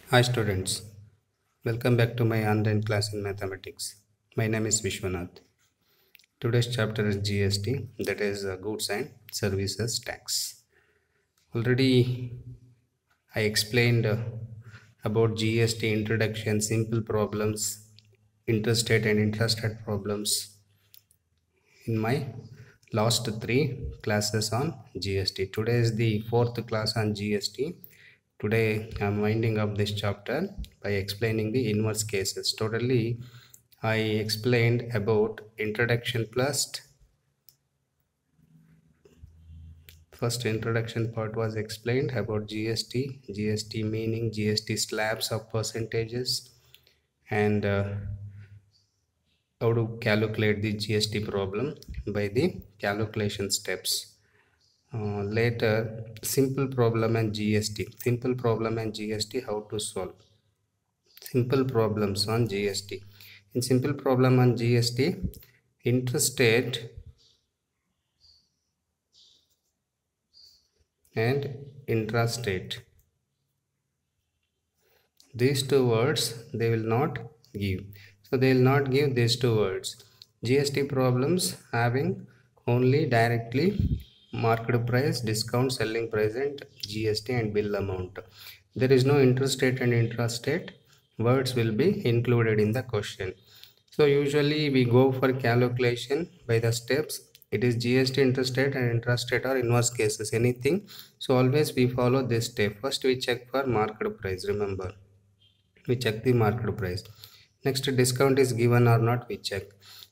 Hi students, welcome back to my online class in mathematics. My name is Vishwanath. Today's chapter is GST, that is Goods and Services Tax. Already I explained about GST introduction, simple problems, interstate and intrastate problems in my last three classes on GST. Today is the fourth class on GST. Today I am winding up this chapter by explaining the inverse cases. Totally I explained about introduction plus first introduction part was explained about GST meaning, GST slabs of percentages, and how to calculate the GST problem by the calculation steps. Later, simple problem and GST, how to solve simple problems on GST. In simple problem on GST, interstate and intrastate, these two words they will not give. So they will not give these two words. GST problems having only directly marked price, discount, selling price, and GST and bill amount. There is no interstate and intrastate words will be included in the question. So usually we go for calculation by the steps. It is GST, interstate and intrastate or inverse cases, anything. So always we follow this step. First we check for marked price, remember. We check the market price. Next, discount is given or not, we check.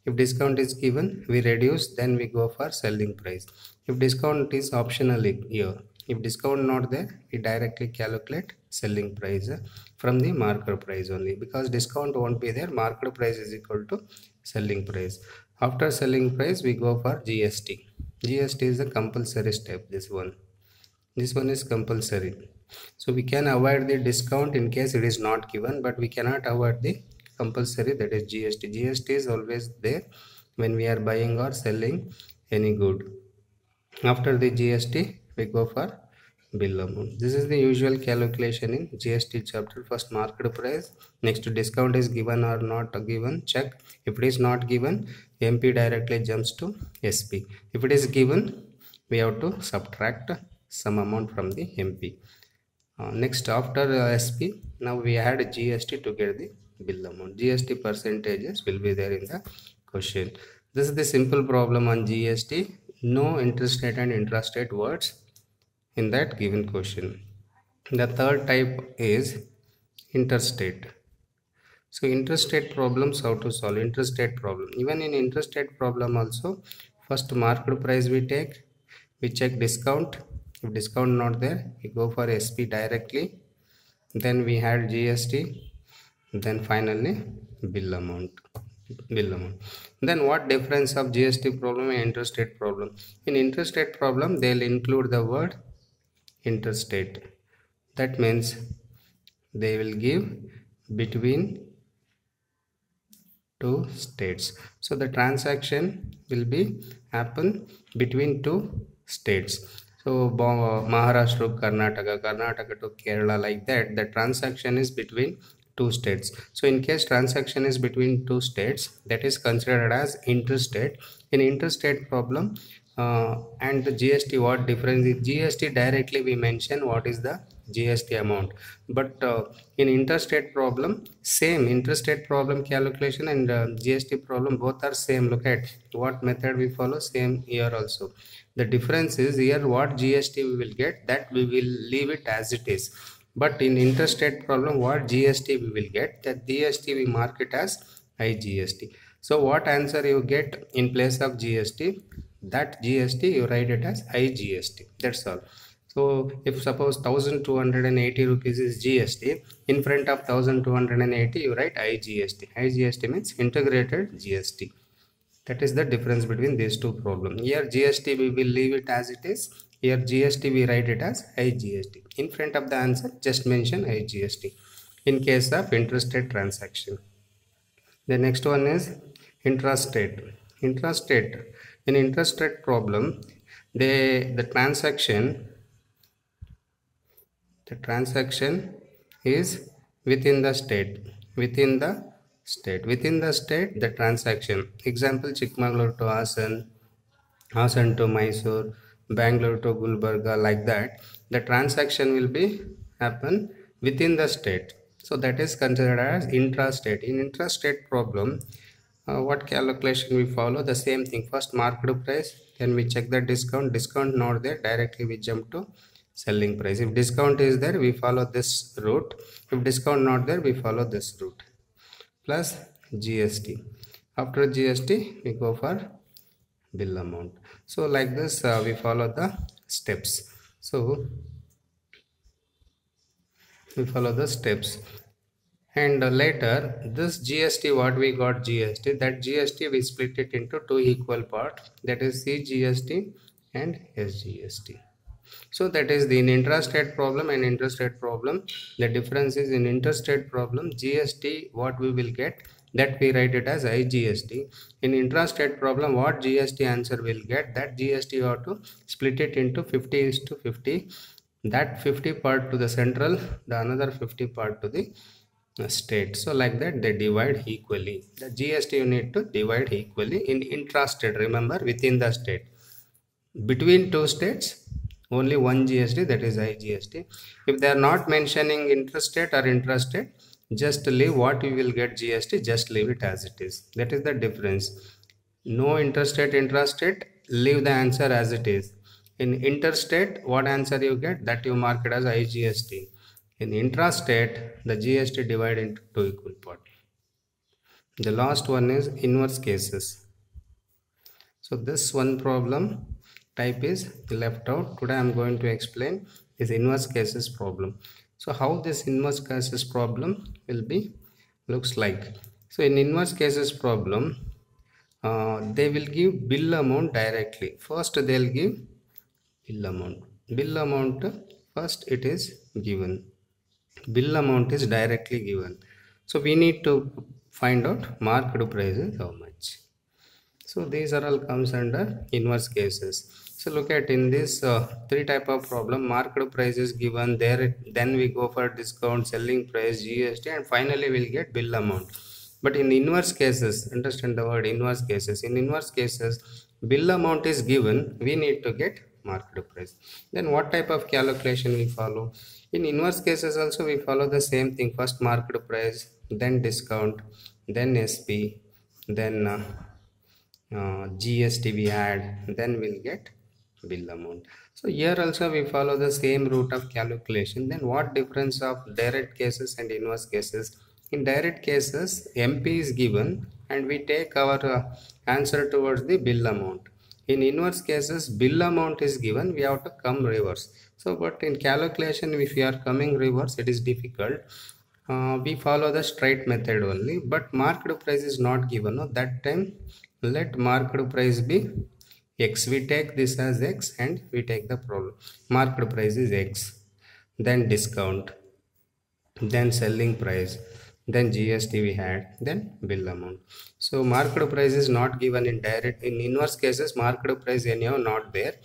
If discount is given, we reduce, then we go for selling price. If discount is optional here, if discount not there, we directly calculate selling price from the market price only, because discount won't be there. Market price is equal to selling price. After selling price, we go for GST. GST is a compulsory step. This one is compulsory. So we can avoid the discount in case it is not given, but we cannot avoid the compulsory, that is GST. GST is always there when we are buying or selling any good. After the GST, we go for bill amount. This is the usual calculation in GST chapter. First market price, next discount is given or not given, check. If it is not given, MP directly jumps to SP. If it is given, we have to subtract some amount from the MP. Next, after SP, now we add GST to get the bill amount. GST percentages will be there in the question. This is the simple problem on GST. No interstate and intrastate words in that given question. The third type is interstate. So interstate problems, how to solve interstate problem. Even in interstate problem also, first market price we take, we check discount. If discount not there, we go for SP directly, then we add GST, then finally bill amount. Then what difference of GST problem and interstate problem? In interstate problem, they'll include the word interstate. That means they will give between two states. So the transaction will be happen between two states. So Maharashtra to Karnataka, Karnataka to Kerala, like that. The transaction is between two states. So in case transaction is between two states, that is considered as interstate. In interstate problem, and the GST, what difference is? GST directly we mention what is the GST amount, but in interstate problem, same interstate problem calculation and GST problem both are same. Look at what method we follow, same here also. The difference is here what GST we will get, that we will leave it as it is. But in interstate problem, what GST we will get, that GST we mark it as IGST. So what answer you get in place of GST, that GST you write it as IGST. That's all. So if suppose 1280 rupees is GST, in front of 1280 you write IGST. IGST means integrated GST. That is the difference between these two problems. Here GST we will leave it as it is. Here GST we write it as IGST. In front of the answer just mention IGST in case of interstate transaction. The next one is intrastate. Intrastate. In intrastate problem, the transaction is within the state, within the state, the transaction. Example, Chikmagalur to Hassan to Mysore, Bangalore to Gulbarga, like that. The transaction will be happen within the state. So that is considered as intrastate. In intrastate problem, what calculation we follow? The same thing. First market price, then we check the discount. Discount not there, directly we jump to selling price. If discount is there, we follow this route. If discount not there, we follow this route. Plus GST. After GST, we go for bill amount. So like this, we follow the steps. So we follow the steps. And later, this GST, what we got GST, that GST we split it into two equal parts, that is CGST and SGST. So that is the in intrastate problem and interstate problem. The difference is in interstate problem, GST what we will get, that we write it as IGST. In intrastate problem, what GST answer will get, that GST ought to split it into 50:50. That 50 part to the central, the another 50 part to the state. So like that they divide equally. The GST you need to divide equally in intrastate. Remember, within the state. Between two states, only one GST, that is IGST. If they are not mentioning interstate or intrastate, just leave what you will get GST, just leave it as it is. That is the difference. No interstate, intrastate, leave the answer as it is. In interstate, what answer you get, that you mark it as IGST. In intrastate, the GST divided into two equal parts. The last one is inverse cases. So this one problem type is left out. Today I am going to explain this inverse cases problem. So how this inverse cases problem will be looks like. So in inverse cases problem, they will give bill amount directly. First they will give bill amount. Bill amount first it is given. Bill amount is directly given. So we need to find out market price is how much. So these are all comes under inverse cases. So look at in this three type of problem, market price is given there, then we go for discount, selling price, GST, and finally we'll get bill amount. But in inverse cases, understand the word inverse cases. In inverse cases, bill amount is given, we need to get market price. Then what type of calculation we follow? In inverse cases also we follow the same thing. First market price, then discount, then SP, then GST we add, then we'll get bill amount. So here also we follow the same route of calculation. Then what difference of direct cases and inverse cases? In direct cases, MP is given and we take our answer towards the bill amount. In inverse cases, bill amount is given, we have to come reverse. So but in calculation, if we are coming reverse, it is difficult. We follow the straight method only, but market price is not given. No? That time let market price be X. We take this as X and we take the problem. Market price is X, then discount, then selling price, then GST we had, then bill amount. So market price is not given in direct. In inverse cases, market price anyhow not there.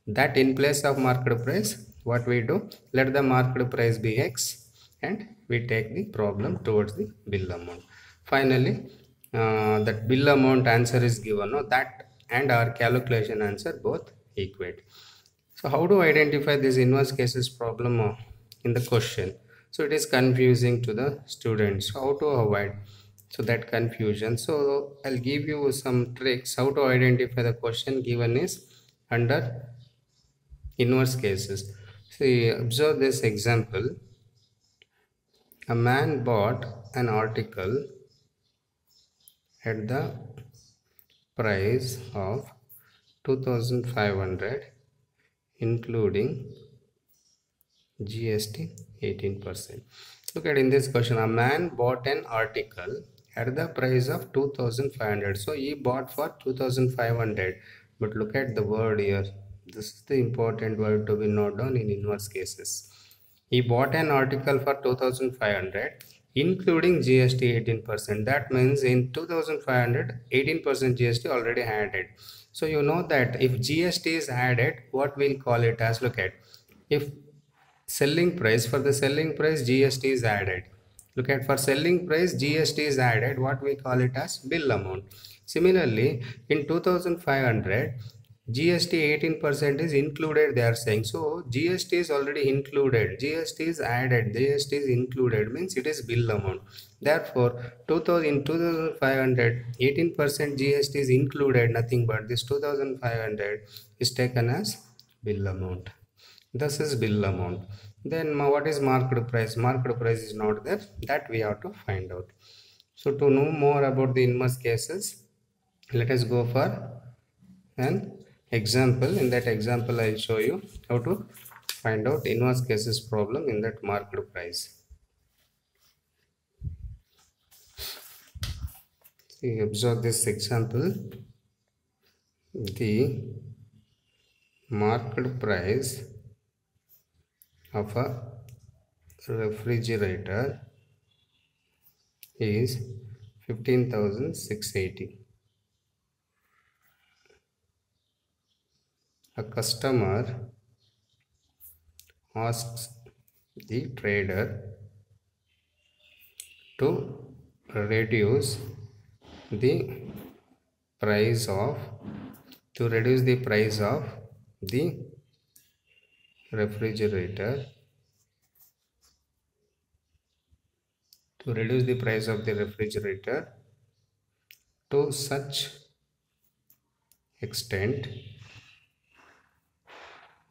That in place of market price, what we do, let the market price be X and we take the problem towards the bill amount. Finally, that bill amount answer is given, no, that and our calculation answer both equate. So how to identify this inverse cases problem in the question? So it is confusing to the students. How to avoid so that confusion? So I'll give you some tricks how to identify the question given is under inverse cases. See, observe this example. A man bought an article at the price of 2,500 including GST 18%. Look at in this question, a man bought an article at the price of 2,500. So he bought for 2,500. But look at the word here. This is the important word to be noted down in inverse cases. He bought an article for 2,500 including GST 18%. That means in 2,500, 18% GST already added. So you know that if GST is added, what we'll call it as, look at, if selling price, for the selling price GST is added, Look at, for selling price, GST is added. What we call it as bill amount. Similarly, in 2500, GST 18% is included, they are saying. So GST is already included. GST is added. GST is included means it is bill amount. Therefore, 2000 in 2500, 18% GST is included. Nothing but this 2500 is taken as bill amount. This is bill amount. Then what is marked price? Marked price is not there. That we have to find out. So to know more about the inverse cases, let us go for an example. In that example, I will show you how to find out inverse cases problem in that marked price. See, observe this example. The marked price of a refrigerator is 15,680. A customer asks the trader to reduce the price of the refrigerator to such extent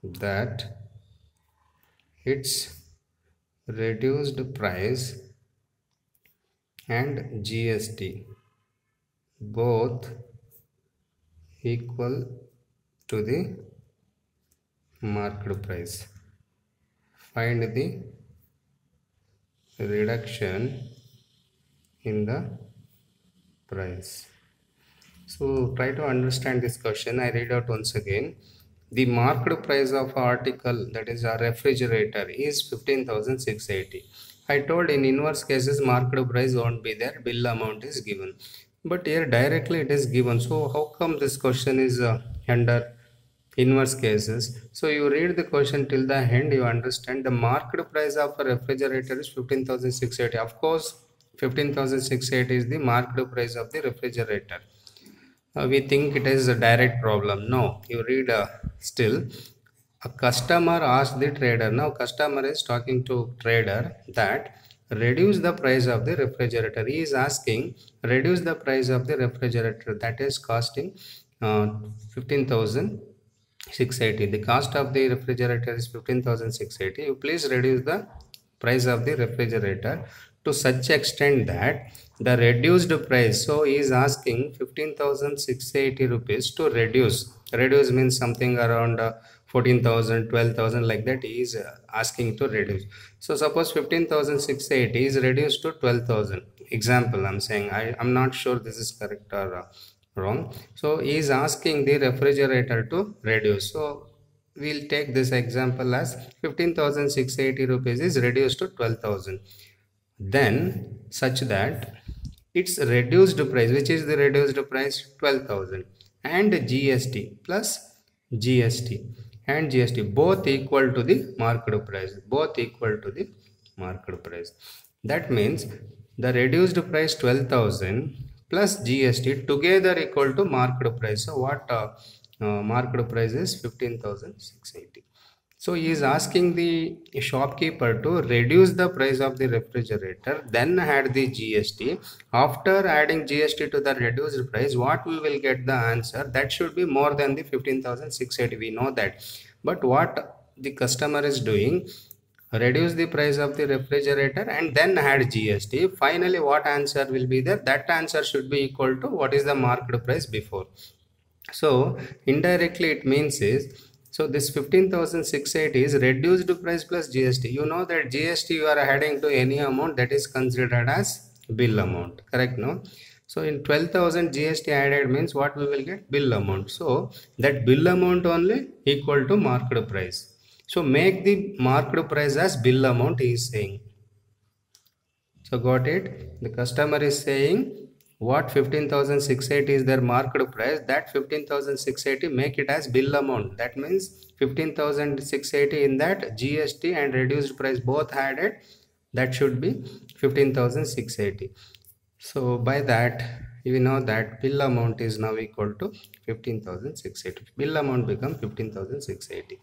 that its reduced price and GST both equal to the marked price. Find the reduction in the price. So try to understand this question. I read out once again. The marked price of article, that is a refrigerator, is 15,680. I told in inverse cases marked price won't be there, bill amount is given. But here directly it is given. So how come this question is under inverse cases? So you read the question till the end, you understand the marked price of a refrigerator is 15,680. Of course, 15,680 is the marked price of the refrigerator. We think it is a direct problem. No, you read still. A customer asked the trader. Now customer is talking to trader that reduce the price of the refrigerator. He is asking reduce the price of the refrigerator that is costing 15,680. The cost of the refrigerator is 15,680. You please reduce the price of the refrigerator to such extent that the reduced price. So he is asking 15,680 rupees to reduce. Reduce means something around 14,000, 12,000 like that. He is asking to reduce. So suppose 15,680 is reduced to 12,000. Example I'm saying. I'm not sure this is correct or wrong. So he is asking the refrigerator to reduce. So we'll take this example as 15,680 rupees is reduced to 12,000. Then such that its reduced price, which is the reduced price, 12,000, and GST plus GST and GST both equal to the marked price, that means the reduced price 12,000 plus GST together equal to marked price. So what marked price is 15,680. So he is asking the shopkeeper to reduce the price of the refrigerator, then add the GST. After adding GST to the reduced price, what we will get the answer? That should be more than the 15,680. We know that. But what the customer is doing, reduce the price of the refrigerator and then add GST. Finally, what answer will be there? That answer should be equal to what is the marked price before. So indirectly it means is, so this 15,680 is reduced price plus GST. You know that GST you are adding to any amount that is considered as bill amount, correct? No. So in 12,000 GST added means what we will get? Bill amount. So that bill amount only equal to marked price. So make the marked price as bill amount, he is saying. So got it? The customer is saying what 15,680 is their marked price, that 15,680 make it as bill amount. That means 15,680 in that GST and reduced price both added that should be 15,680. So by that we know that bill amount is now equal to 15,680. Bill amount become 15,680.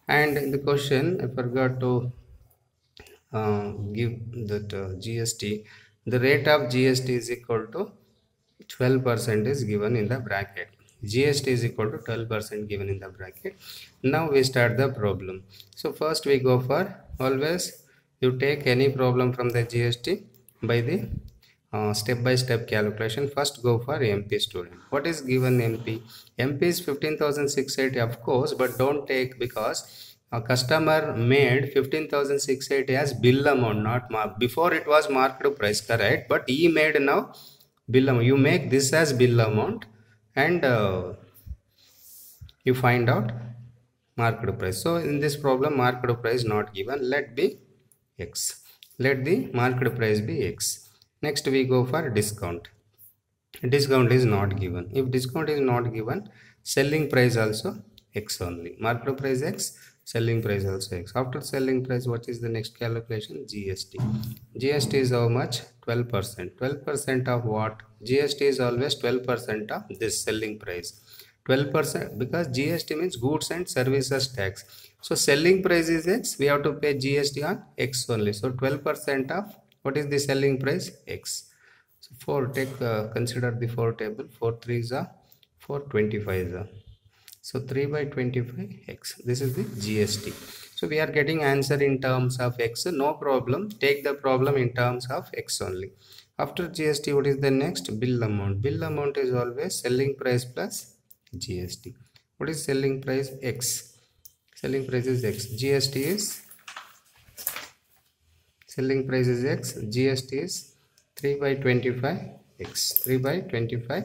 And in the question I forgot to give that GST. The rate of GST is equal to 12% is given in the bracket. GST is equal to 12% given in the bracket. Now we start the problem. So first we go for, always you take any problem from the GST by the step-by-step calculation. First go for MP student. What is given MP? MP is 15,680 of course, but don't take, because a customer made 15,680 as bill amount, not mark. Before it was marked price, correct, but he made now bill amount. You make this as bill amount and you find out marked price. So in this problem marked price not given, let be X. Let the marked price be X. Next we go for discount. Discount is not given. If discount is not given, selling price also X only. Marked price X, selling price also X. After selling price, what is the next calculation? GST. GST is how much? 12%. 12% of what? GST is always 12% of this selling price. 12% because GST means goods and services tax. So selling price is X, we have to pay GST on X only. So 12% of what is the selling price? X. So 4, consider the 4 table. 4 3s are 4 25s are. So 3 by 25 X. This is the GST. So we are getting answer in terms of X. No problem. Take the problem in terms of X only. After GST, what is the next? Bill amount. Bill amount is always selling price plus GST. What is selling price? X. Selling price is X. GST is, selling price is X. GST is 3 by 25 X. 3 by 25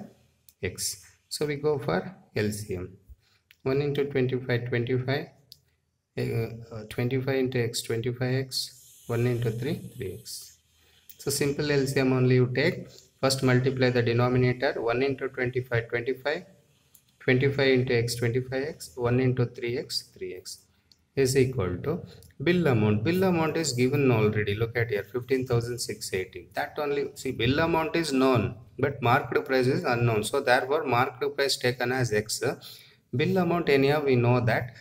X. So we go for LCM. 1 into 25, 25. 25 into X, 25X. 1 into 3, 3X. So simple LCM only you take. First multiply the denominator. 1 into 25, 25. 25 into X, 25X. 1 into 3X, 3X is equal to bill amount. Bill amount is given already. Look at here, 15,680. That only, see, bill amount is known, but marked price is unknown. So therefore marked price taken as X. Bill amount anyhow we know that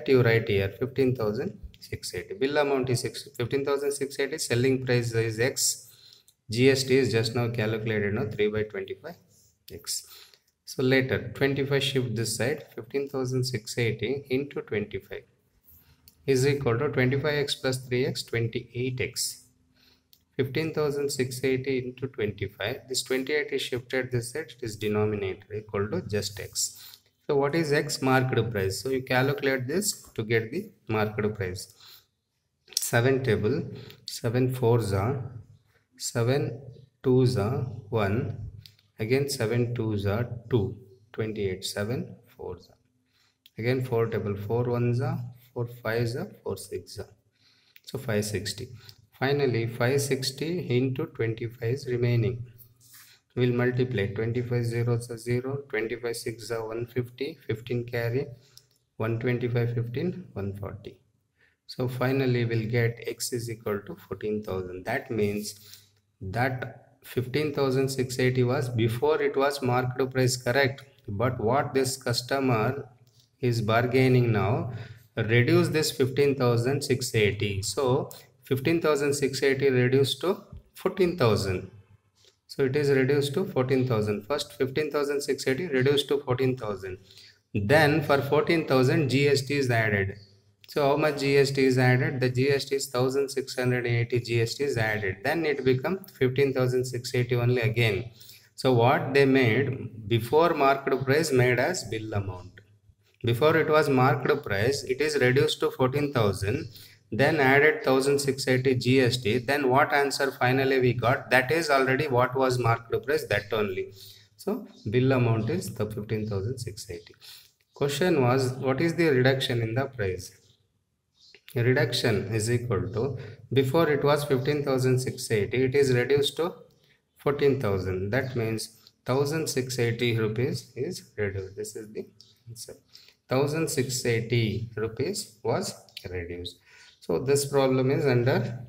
you write here 15,680. Bill amount is 15,680. Selling price is X. GST is just now calculated now 3 by 25 X. So later 25 shift this side, 15,680 into 25 is equal to 25x plus 3x, 28x. 15,680 into 25. This 28 is shifted this side, it is denominator equal to just x. So what is x? Marked price. So you calculate this to get the marked price. 7 table, 7 4s are, 7 2s are 1, again 7 2s are 2, 28, 7 4s are. Again 4 table, 4 1s are, 4 5s are, 4 6s are. So 560. Finally 560 into 25 is remaining. We will multiply 25 zeros are 0, 25 6 are 150, 15 carry, 125 15, 140. So finally we'll get x is equal to 14,000. That means that 15,680 was before it was marked price, correct? But what this customer is bargaining now, reduce this 15,680. So 15,680 reduced to 14,000. So it is reduced to 14,000. First 15,680 reduced to 14,000. Then for 14,000 GST is added. So how much GST is added? The GST is 1,680 GST is added. Then it becomes 15,680 only again. So what they made before marked price made as bill amount. Before it was marked price, it is reduced to 14,000, then added 1,680 GST. Then what answer finally we got? That is already what was marked price, that only. So bill amount is the 15,680. Question was, what is the reduction in the price? Reduction is equal to, before it was 15,680, it is reduced to 14,000. That means 1,680 rupees is reduced. This is the answer. 1,680 rupees was reduced. So this problem is under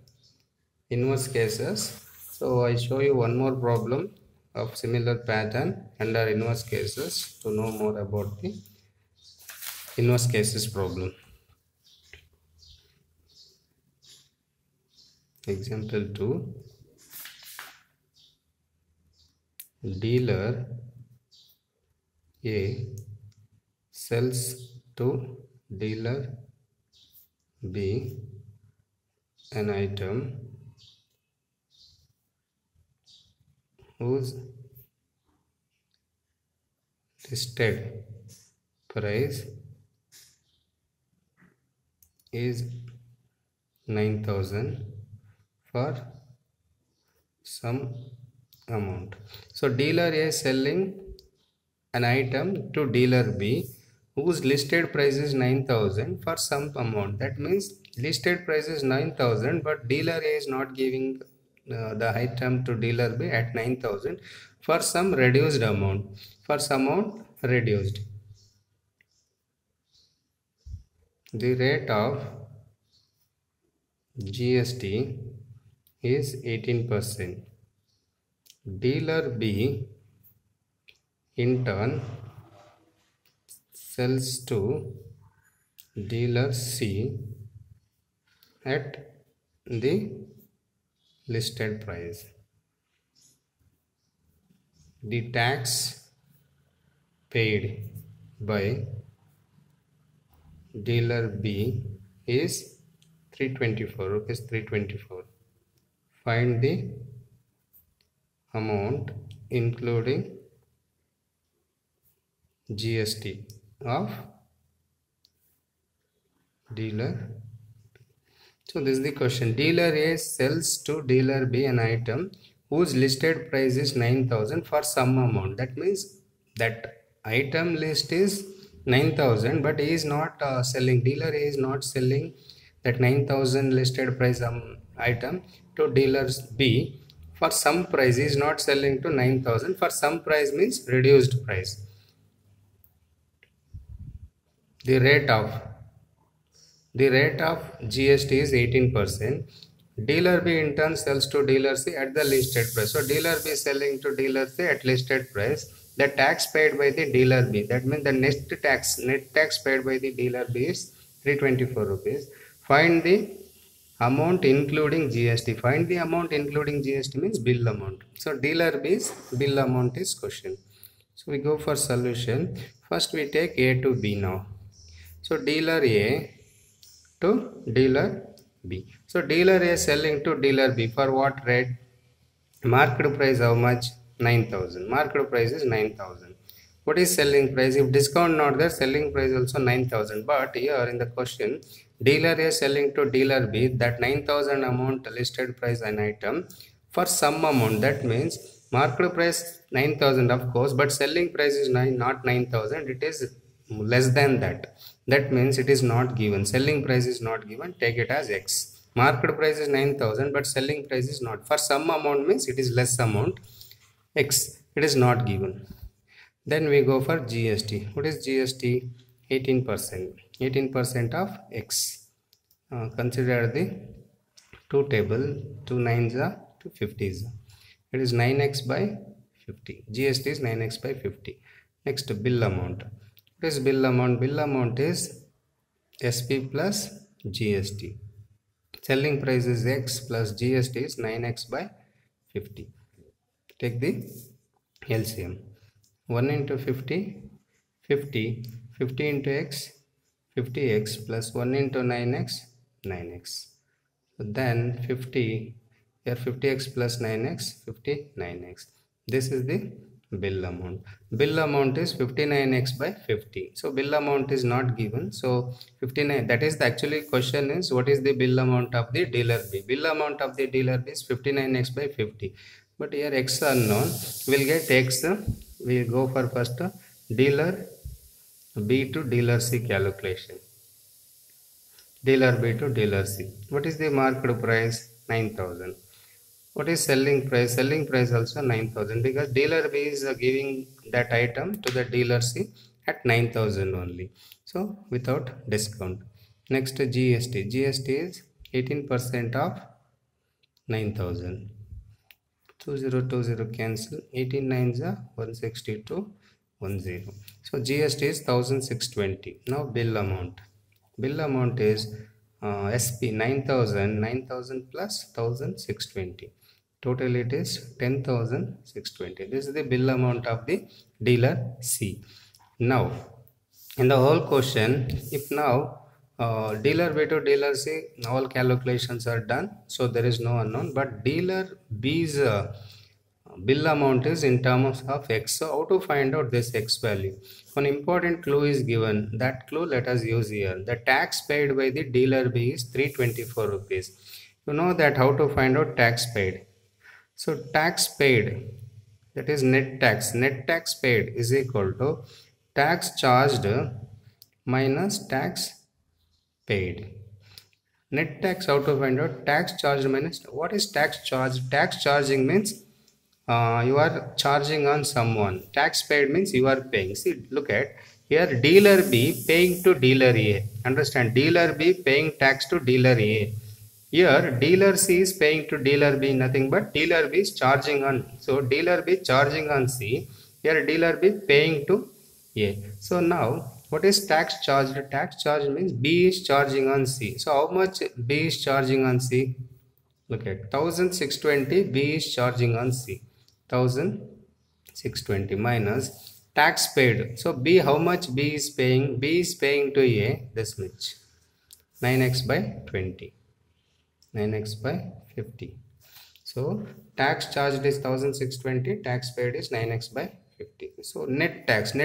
inverse cases. So I show you one more problem of similar pattern under inverse cases to know more about the inverse cases problem. Example 2. Dealer A sells to dealer B an item whose listed price is 9,000 for some amount. So dealer A is selling an item to dealer B whose listed price is 9,000 for some amount. That means listed price is 9,000 but dealer A is not giving the item to dealer B at 9,000 for some reduced amount. For some amount reduced. The rate of GST is 18%. Dealer B in turn sells to dealer C at the listed price. The tax paid by dealer B is 324 rupees 324. Find the amount including GST of dealer. So this is the question. Dealer A sells to dealer B an item whose listed price is 9,000 for some amount. That means that item list is 9,000 but he is not selling. Dealer A is not selling that 9,000 listed price item to dealers B for some price. He is not selling to 9,000 for some price means reduced price. The rate of GST is 18%. Dealer B in turn sells to dealer C at the listed price. So dealer B is selling to dealer C at listed price. The tax paid by the dealer B, that means the net tax paid by the dealer B is 324 rupees. Find the amount including GST. Find the amount including GST means bill amount. So dealer B's bill amount is question. So we go for solution. First we take A to B now. So dealer A to dealer B. So dealer A selling to dealer B for what rate? Marked price how much? 9,000. Marked price is 9,000. What is selling price? If discount not there, selling price also 9,000. But here in the question, dealer A selling to dealer B that 9,000 amount listed price an item for some amount. That means marked price 9,000 of course, but selling price is not 9,000. It is less than that. That means it is not given. Selling price is not given. Take it as X. Marked price is 9,000 but selling price is not. For some amount means it is less amount. X. It is not given. Then we go for GST. What is GST? 18%. 18% of X. Consider the two table. 2 9s are 2 50s. It is 9x by 50. GST is 9x by 50. Next bill amount. What is bill amount? Bill amount is SP plus GST. Selling price is X plus GST is 9x by 50. Take the LCM. 1 into 50, 50. 50 into X, 50x plus 1 into 9x, 9x. So then 50, here 50x plus 9x, 59x. This is the bill amount. Bill amount is 59x by 50. So bill amount is not given. So 59, that is the actually question is what is the bill amount of the dealer B? Bill amount of the dealer B is 59x by 50. But here X unknown, we'll get X. We'll go for first dealer B to dealer C calculation. Dealer B to dealer C. What is the marked price? 9,000. What is selling price? Selling price also 9,000 because dealer B is giving that item to the dealer C at 9,000 only. So without discount. Next GST. GST is 18% of 9,000. 2020 cancel. 18 9s are 162 10. So GST is 1,620. Now bill amount. Bill amount is SP 9,000 plus 1,620. Total it is 10,620. This is the bill amount of the dealer C. Now in the whole question, if now dealer B to dealer C, all calculations are done, so there is no unknown, but dealer B's bill amount is in terms of X. So how to find out this X value? One important clue is given. That clue let us use here. The tax paid by the dealer B is 324 rupees. You know that how to find out tax paid. So tax paid, that is net tax. Net tax paid is equal to tax charged minus tax paid. Net tax, how to find out? Tax charged minus, what is tax charged? Tax charging means you are charging on someone. Tax paid means you are paying. See, look at here, dealer B paying to dealer A. Understand, dealer B paying tax to dealer A. Here dealer C is paying to dealer B, nothing but dealer B is charging on. So dealer B charging on C. Here dealer B paying to A. So now what is tax charged? Tax charge means B is charging on C. So how much B is charging on C? Look at 1,620 B is charging on C. 1,620 minus tax paid. So B, how much B is paying? B is paying to A this much. 9x by 20. 9x by 50. So tax charged is 1,620, tax paid is 9x by 50. So net tax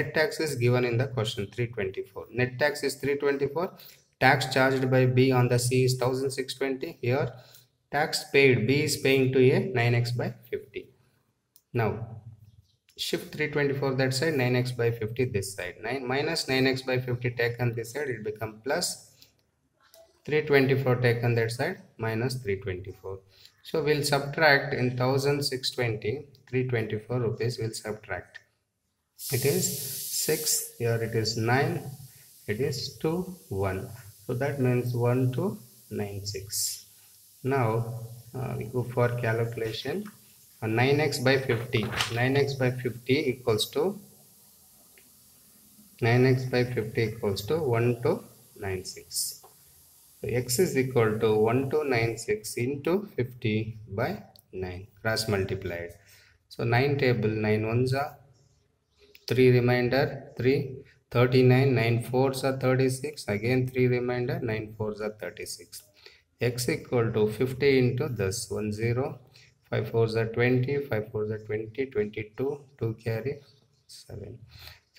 is given in the question 324. Net tax is 324. Tax charged by B on the C is 1,620. Here tax paid, B is paying to A, 9x by 50. Now shift 324 that side, 9x by 50 this side. 9 minus 9x by 50 taken this side, it become plus 324 taken that side, minus 324. So we'll subtract in 1,620, 324 rupees we'll subtract. It is 6, here it is 9, it is 2, 1. So that means 1296. Now we go for calculation. 9x by 50. 9x by 50 equals to 1296. So x is equal to 1296 into 50 by 9, cross multiplied. So 9 table, 9 ones are 3 remainder 3, 39, 9 fours are 36, again 3 remainder, 9 fours are 36. X equal to 50 into this 10, 5 fours are 20, 5 fours are 20, 22, 2 carry 7.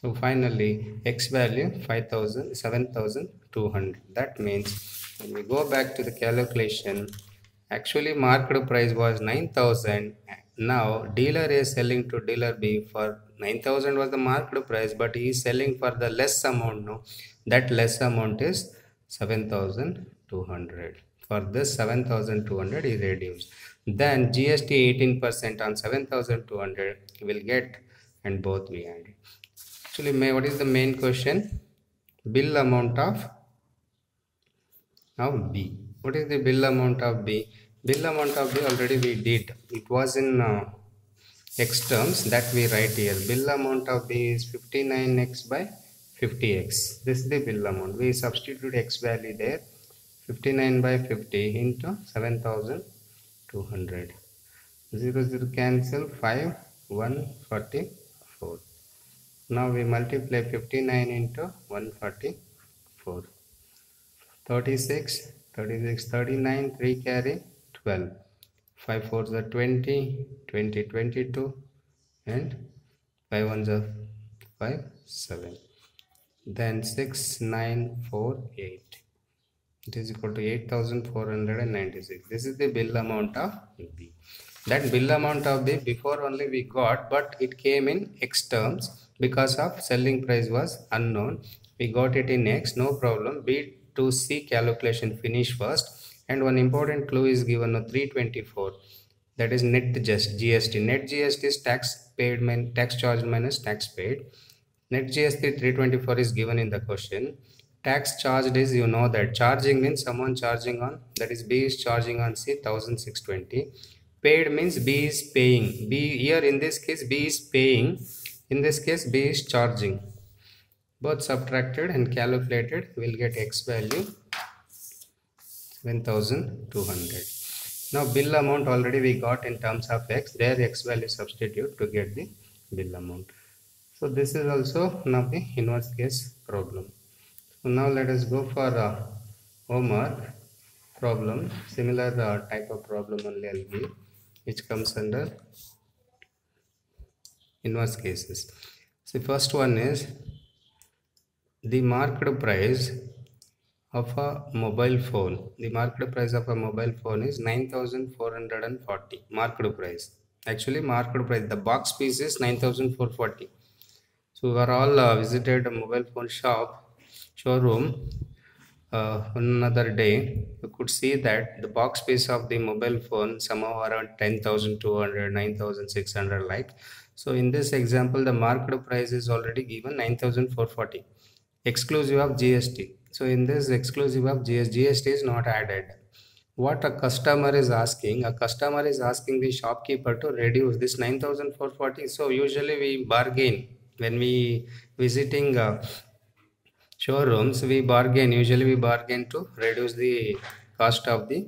So finally x value 7,200. That means when we go back to the calculation, actually marked price was 9,000. Now dealer is selling to dealer B for 9,000 was the marked price, but he is selling for the less amount. No, that less amount is 7,200. For this 7,200 he reduced. Then GST 18% on 7,200 will get, and both we add. Actually, what is the main question? Bill amount of B. What is the bill amount of B? Bill amount of B already we did. It was in X terms, that we write here. Bill amount of B is 59x by 50x. This is the bill amount. We substitute X value there. 59 by 50 into 7,200. 0 cancel, 5, 144. Now we multiply 59 into 144. 36, 39, 3 carry 12. 5 4s are 20, 20, 22, and 5 1s are 5, 7. Then 6, 9, 4, 8. It is equal to 8,496. This is the bill amount of B. That bill amount of B before only we got, but it came in X terms because of selling price was unknown. We got it in X, no problem. B to C calculation finish first. And one important clue is given on 324. That is net GST. Net GST is tax paid, tax charged minus tax paid. Net GST 324 is given in the question. Tax charged is, you know that charging means someone charging on, that is B is charging on C 1620. Paid means B is paying. B here in this case B is paying. In this case B is charging. Both subtracted and calculated will get X value 1200. Now bill amount already we got in terms of X. There X value substitute to get the bill amount. So this is also one of the inverse case problem. So now let us go for homework problem. Similar type of problem only I'll give, which comes under inverse cases. So first one is the market price of a mobile phone. The market price of a mobile phone is 9,440. Market price. Actually market price. The box piece is 9,440. So we are all visited a mobile phone showroom. Another day, you could see that the box piece of the mobile phone somehow around 10,200, 9,600 like. So in this example, the market price is already given 9,440, exclusive of GST. So in this exclusive of GST is not added. What a customer is asking the shopkeeper to reduce this 9,440. So usually we bargain when we visiting showrooms, usually we bargain to reduce the cost of the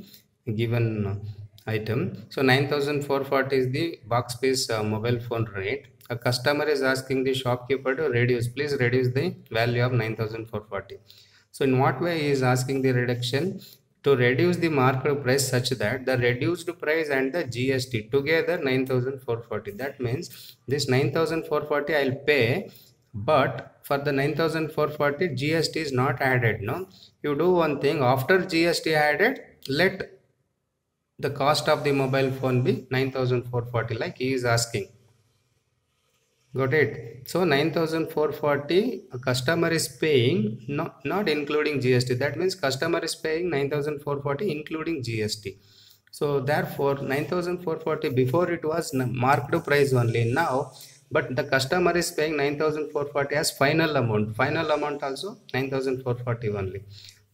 given item. So 9,440 is the box piece mobile phone rate. A customer is asking the shopkeeper to please reduce the value of 9,440. So in what way he is asking the reduction? To reduce the market price such that the reduced price and the GST together 9,440. That means this 9,440 I'll pay, but for the 9,440 GST is not added. No, you do one thing, after GST added, let the cost of the mobile phone be 9,440 like he is asking. Got it? So 9,440 a customer is paying, not including GST. That means customer is paying 9,440 including GST. So therefore 9,440 before it was marked price only now, but the customer is paying 9,440 as final amount. Final amount also 9,440 only.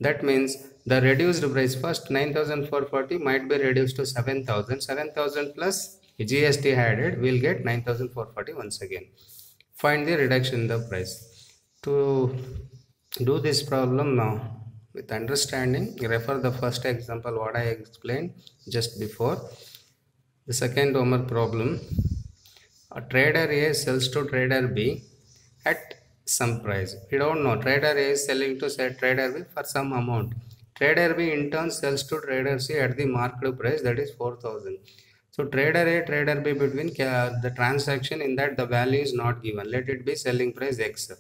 That means the reduced price, first 9,440 might be reduced to 7,000. 7,000 plus GST added, we'll get 9,440 once again. Find the reduction in the price. To do this problem now with understanding, refer the first example what I explained just before. The second homework problem. A trader A sells to trader B at some price. We don't know. Trader A is selling to trader B for some amount. Trader B in turn sells to trader C at the market price, that is 4,000. So trader A, trader B between the transaction in that the value is not given. Let it be selling price X.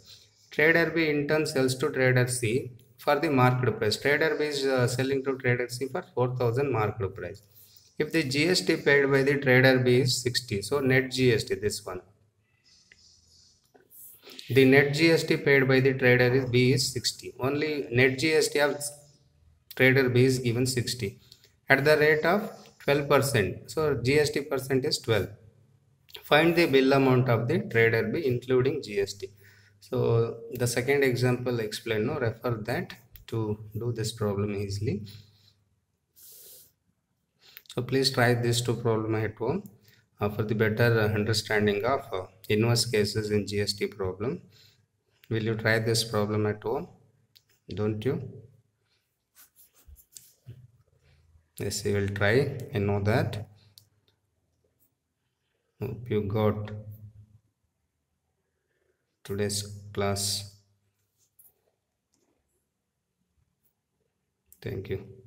Trader B in turn sells to trader C for the market price. Trader B is selling to trader C for 4,000 market price. If the GST paid by the trader B is 60, so net GST, this one. The net GST paid by the trader B is 60. Only net GST of trader B is given 60 at the rate of 12%. So GST percent is 12. Find the bill amount of the trader B including GST. So the second example explained, no, refer that to do this problem easily. So please try these two problems at home for the better understanding of inverse cases in GST problem. Will you try this problem at home? Don't you? Yes, you will try. I know that. Hope you got today's class. Thank you.